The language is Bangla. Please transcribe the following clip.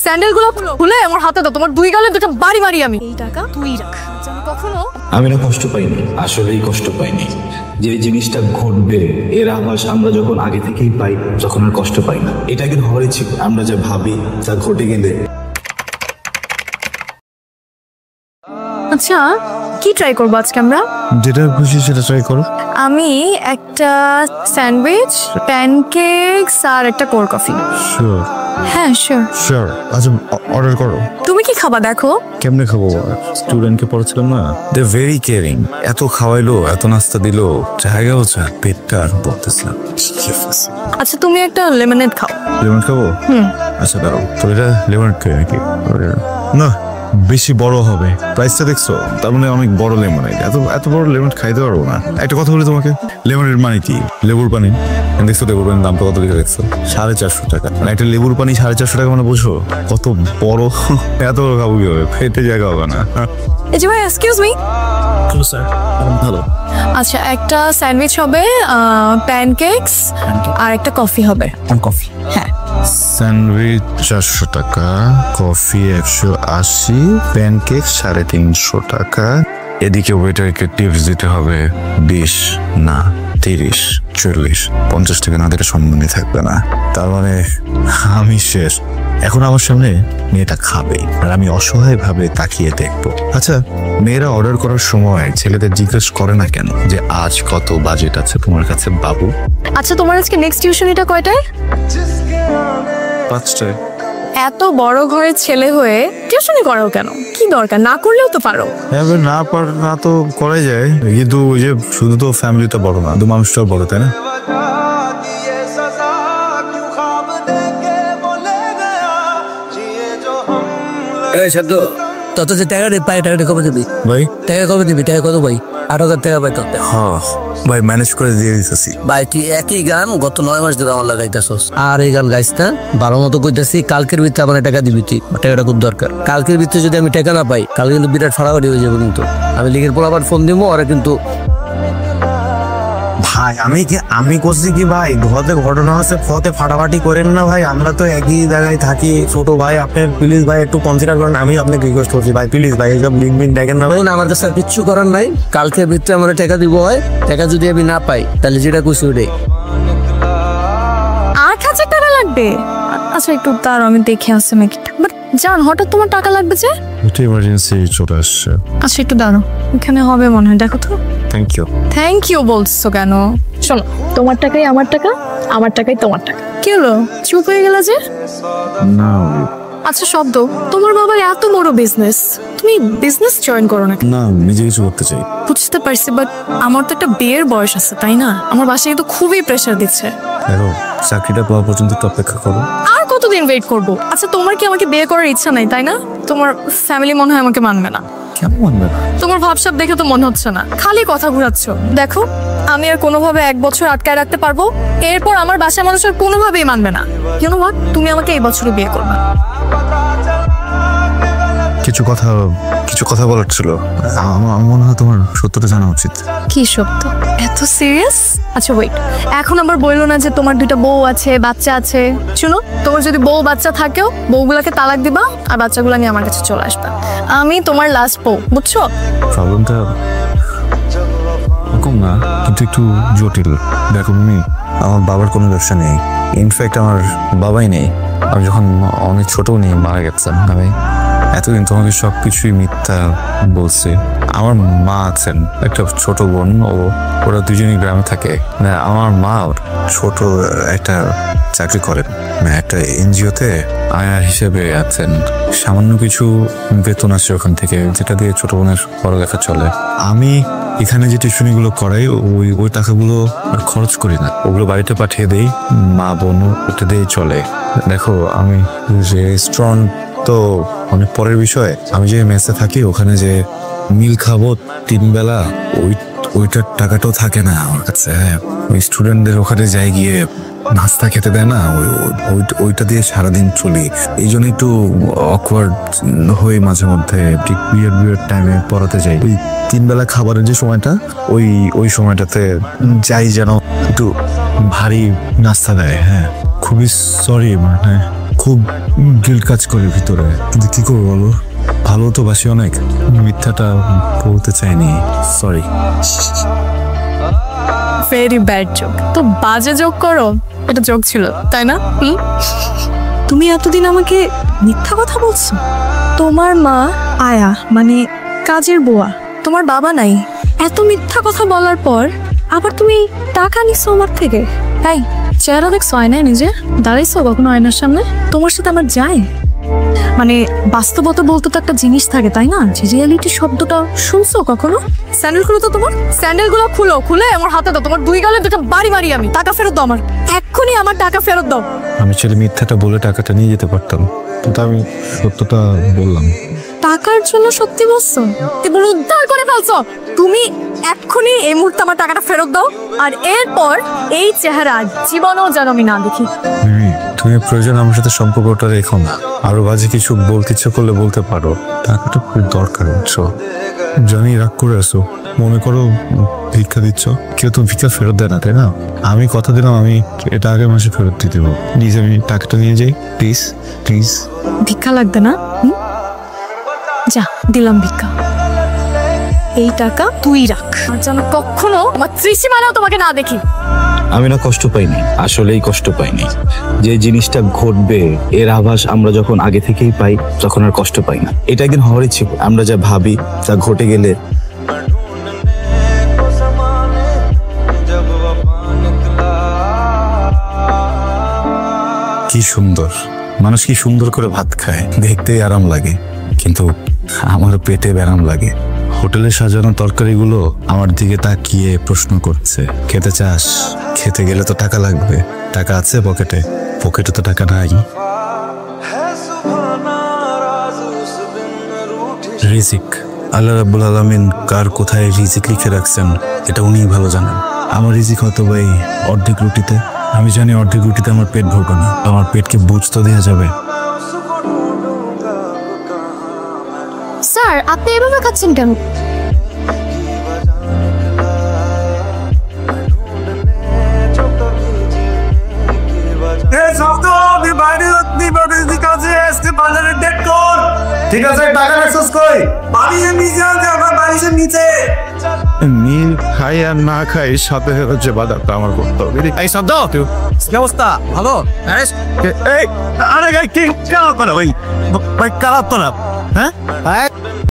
স্যান্ডেল গুলো খুলে আমার হাতে দাও, তোমার দুই গালে দুটো বাড়ি মারি আমি। এই টাকা তুই রাখ, কখনো আমি না কষ্ট পাইনি, আসলেই কষ্ট পাইনি। যে জিনিসটা ঘটবে এর আভাস আমরা যখন আগে থেকেই পাই, যখন আর কষ্ট পাই না। এটা কিন্তু হওয়ারই ছিল, আমরা যা ভাবি তা ঘটে গেলে। আচ্ছা কি ট্রাই করবো আজকে আমরা? যেটা খুশি সেটা ট্রাই করো। আমি একটা স্যান্ডউইচ, প্যানকেকস আর একটা কোল্ড কফি। শিওর? হ্যাঁ শিওর। শিওর। আচ্ছা অর্ডার করো। তুমি কি খাবা দেখো? কেমনে খাবো? স্টুডেন্টকে পড়াচ্ছিলাম না, দে ভেরি কেয়ারিং। এত খাওয়াইলো, এত নাস্তা দিলো, জায়গা হচ্ছে পেটটা আর পড়তেছে না। আচ্ছা তুমি একটা লেমনেড খাও। লেমন খাবো? আচ্ছা দাঁড়াও, তো এটা লেমনেড খাই নাকি? না বেশি বড় হবে, প্রাইসটা দেখছো? তার মানে অনেক বড় লেমনেড। এত বড় লেমনেড খাইতে পারবো না। একটা কথা বলি তোমাকে, লেমনের মানে কি? লেবুর পানি। দেখছো লেবুর পানির দামটা কত লিখে দেখছো? 450 টাকা। একটা লেবুর পানি 450 টাকা মানে বুঝো কত বড়। এত বড় খাবো কি হবে? পেটে জায়গা হবে না। এই যে ভাই এক্সকিউজ মি। স্যার ভালো। আচ্ছা একটা স্যান্ডউইচ হবে, প্যানকেকস আর একটা কফি হবে। কফি? হ্যাঁ। স্যান্ডউইচ 400 টাকা, কফি 180, প্যানকেক 350 টাকা। এদিকে ওয়েটারকে টিপস দিতে হবে 20 না 30, 40, 50 টাকা না দিলে সম্মানই থাকবে না। তার মানে আমি শেষ। এখন আমার সামনে মেয়েটা খাবে আর আমি অসহায় ভাবে তাকিয়ে দেখবো। আচ্ছা মেয়েরা অর্ডার করার সময় ছেলেদের জিজ্ঞেস করে না কেন যে আজ কত বাজেট আছে তোমার কাছে বাবু? আচ্ছা তোমার আজকে নেক্সট টিউশনিটা কয়টায়? 5টায়। এত বড় ঘরের ছেলে হয়ে টিউশনি করাও কেন? কি দরকার? না করলেও তো পারো। এবার না তো করাই যায়, কিন্তু ওই যে শুধু তো ফ্যামিলিটা বড় না, দু মানুষটাও বড়, তাই না? তত যে টাকা পাই, টাকাটা কবে দিবি ভাই? টাকা কবে দিবি? টাকা কত ভাই? 8,000 টাকা পাই তত। হ্যাঁ ভাই ম্যানেজ করে দিয়ে দিতেছি। ভাই তুই একই গান গত 9 মাস ধরে আমার লাগাইতেছস, আর এই গান গাইস না। ভালো মতো কইতাছি, কালকের ভিতরে আমার টাকা দিবি তুই। টাকাটা খুব দরকার। কালকের ভিতরে যদি আমি টাকা না পাই, কালকে কিন্তু বিরাট ফাড়াফাড়ি হয়ে যাবে। কিন্তু আমি লিগের পর আবার ফোন দিব, ওরা কিন্তু ভাই আমি করছি কি ভাই, ঘরে ঘটনা আছে, ফতে ফাটাফাটি করেন না ভাই। আমরা তো একই জায়গায় থাকি। ছোট ভাই আপনি প্লিজ ভাই একটু কনসিডার করেন। আমি আপনাকে রিকোয়েস্ট করছি ভাই, প্লিজ ভাই এইসব লিঙ্ক দেখেন না ভাই। আমার কাছে কিচ্ছু করার নাই। কালকের ভিতরে আমার টাকা দিব হয়। টাকা যদি আমি না পাই তাহলে যেটা খুশি ওটাই। 8,000 টাকা লাগবে? আচ্ছা একটু তার আমি দেখে আসছি নাকি। বাট জান হঠাৎ তোমার টাকা লাগবে যে? এটা ইমার্জেন্সি চলে আসছে। আচ্ছা একটু দাঁড়ো, এখানে হবে মনে হয়, দেখো তো। Thank you. থ্যাংক ইউ বলছো কেন? শোনো, তোমার টাকাই আমার টাকা, আমার টাকাই তোমার টাকা। কি হলো চুপ হয়ে গেল যে? না আচ্ছা শব্দ, তোমার বাবার এত বড় বিজনেস, তুমি বিজনেস জয়েন করো না? না নিজে কিছু করতে চাই। বুঝতে পারছি, বাট আমার তো একটা বিয়ের বয়স আছে তাই না? আমার বাসায় কিন্তু খুবই প্রেশার দিচ্ছে। দেখো চাকরিটা পাওয়া পর্যন্ত একটু অপেক্ষা করো। আর কতদিন ওয়েট করবো? আচ্ছা তোমার কি আমাকে বিয়ে করার ইচ্ছা নাই তাই না? তোমার ফ্যামিলি মনে হয় আমাকে মানবে না। কেমন মানবে না? তোমার ভাবসাব দেখে তো মনে হচ্ছে না, খালি কথা ঘুরাচ্ছ। দেখো আমি আর কোনোভাবে 1 বছর আটকায় রাখতে পারবো, এরপর আমার বাসার মানুষ আর কোনোভাবেই মানবে না। ইউ নো হোয়াট, তুমি আমাকে এই বছরই বিয়ে করবে। কিছু কথা বলার ছিল। আমার মনে হয় তোমার সত্যটা জানা উচিত। কি সত্য? এত সিরিয়াস? আচ্ছা ওয়েট, এখন আবার বললো না যে তোমার 2টা বউ আছে, বাচ্চা আছে। শুনো, তোমার যদি বউ বাচ্চা থাকেও, বউগুলাকে তালাক দিবা আর বাচ্চাগুলো নিয়ে আমার কাছে চলে আসবা। আমি তোমার লাস্ট বউ, বুঝছো? প্রবলেমটা কম না, কিন্তু একটু জটিল। দেখো মিমি, আমার বাবার কোনো ব্যবসা নেই। ইনফ্যাক্ট আমার বাবাই নেই। আমি যখন অনেক ছোট নেই মারা গেছেন। আমি এতদিন তোমাকে সবকিছুই মিথ্যা বলছি। আমার মা আছেন, একটা ছোট বোন, ওরা দুজনই গ্রামে থাকে। আমার মা ছোট একটা চাকরি করেন, একটা এনজিওতে আয়া হিসেবে আছেন। সামান্য কিছু বেতন আসে ওখান থেকে, যেটা দিয়ে ছোট বোনের পড়ালেখা চলে। আমি এখানে যে টিউশনিগুলো করাই, ওই টাকাগুলো খরচ করি না, ওগুলো বাড়িতে পাঠিয়ে দেই। মা বোন ওটা দিয়েই চলে। দেখো আমি যে রেস্টুরেন্ট তো অনেক পরের বিষয়। আমি যে মেসে থাকি, ওখানে যে মিল খাবো 3 বেলা, ওইটার টাকাটাও থাকে না আমার কাছে। ওই স্টুডেন্টদের ওখানে যাই গিয়ে নাস্তা খেতে দেয় না, ওইটা দিয়ে সারাদিন চলি। এই জন্য একটু অকওয়ার্ড হয়ে মাঝে মধ্যে বিয়ের টাইমে পড়াতে যাই। ওই 3 বেলা খাবারের যে সময়টা, ওই সময়টাতে যাই যেন একটু ভারী নাস্তা দেয়। হ্যাঁ খুবই সরি, মানে খুব গিল্ট কাজ করে ভিতরে, কিন্তু কি করবো বলো, ভালো তো বাসি অনেক, মিথ্যাটা বলতে চাইনি, সরি। Very bad joke. তো বাজে জোক করো, এটা জোক ছিল তাই না? তুমি এতদিন আমাকে মিথ্যা কথা বলছো। তোমার মা আয়া মানে কাজের বুয়া, তোমার বাবা নাই, এত মিথ্যা কথা বলার পর আবার তুমি টাকা নিছো আমার থেকে। তাই চেহারা দেখছো আয়নায় নিজে দাঁড়াইছো কখনো আয়নার সামনে? তোমার সাথে আমার যায় মানে বাস্তবতা বলতে তো একটা জিনিস থাকে তাই না, যে রিয়েলিটি শব্দটা শুনছো কখনো? স্যান্ডেল খুলো তো, তোমার স্যান্ডেল গুলো খুলে আমার হাতে দাও, তোমার 2 গালে 2টা বাড়ি মারি আমি। টাকা ফেরত দাও আমার, এক্ষুনি আমার টাকা ফেরত দাও। আমি ছেলে মিথ্যাটা বলে টাকাটা নিয়ে যেতে পারতাম, কিন্তু আমি সত্যটা বললাম। টাকার জন্য সত্যি বলছো, এবার উদ্ধার করে ফেলছো তুমি। এক্ষুনি এই মুহূর্তে আমার টাকাটা ফেরত দাও, আর এরপর এই চেহারা জীবনেও যেন আমি না দেখি। তুমি প্রয়োজন আমার সাথে সম্পর্কটা রেখো না, আরো বাজে কিছু বলতে ইচ্ছে করলে বলতে পারো, টাকাটা খুব দরকার বুঝছো। জানি রাগ করে আসো, মনে করো ভিক্ষা দিচ্ছ, কেউ তো ভিক্ষা ফেরত দেয় না তাই না? আমি কথা দিলাম আমি এটা আগের মাসে ফেরত দিয়ে দেবো, প্লিজ আমি টাকাটা নিয়ে যাই প্লিজ প্লিজ। ভিক্ষা লাগবে না, যা দিলাম ভিক্ষা, এই টাকা তুই রাখ, আর যেন কখনো আমার ত্রিসীমানাও তোমাকে না দেখি। আমি না কষ্ট পাইনি, আসলেই কষ্ট পাইনি। যে জিনিসটা ঘটবে এর আভাস আমরা যখন আগে থেকেই পাই তখন আর কষ্ট পাই না। এটা একদিন হওয়ারই ছিল। আমরা যা ভাবি তা ঘটে গেলে কি সুন্দর মানুষ, কি সুন্দর করে ভাত খায়, দেখতেই আরাম লাগে, কিন্তু আমার পেটে ব্যারাম লাগে। হোটেলে সাজানো তরকারিগুলো আমার দিকে তাকিয়ে প্রশ্ন করছে, খেতে চাস? খেতে গেলে তো টাকা লাগবে, টাকা আছে পকেটে? পকেটে তো টাকা নাই। রিজিক, আল্লাহ রাব্বুল আলামিন কার কোথায় রিজিক লিখে রাখছেন এটা উনিই ভালো জানেন। আমার রিজিক হয়তো বা এই অর্ধেক রুটিতে, আমি জানি অর্ধেক রুটিতে আমার পেট ভরবে না, আমার পেটকে বুঝতে দেওয়া যাবে। স্যার আপনি এভাবে খাচ্ছেন কেন? ঠিক আছে, টাকা রাখছস কই? বালিশের নিচে আছে, আমার বালিশের নিচে। নীল খাই আর না খাই সাথে হচ্ছে বাদাটা আমার করতে হবে। এই শব্দ কি অবস্থা? ভালো? এই আরে গাই কি কালা ভাই, ভাই কালা তো না, হ্যাঁ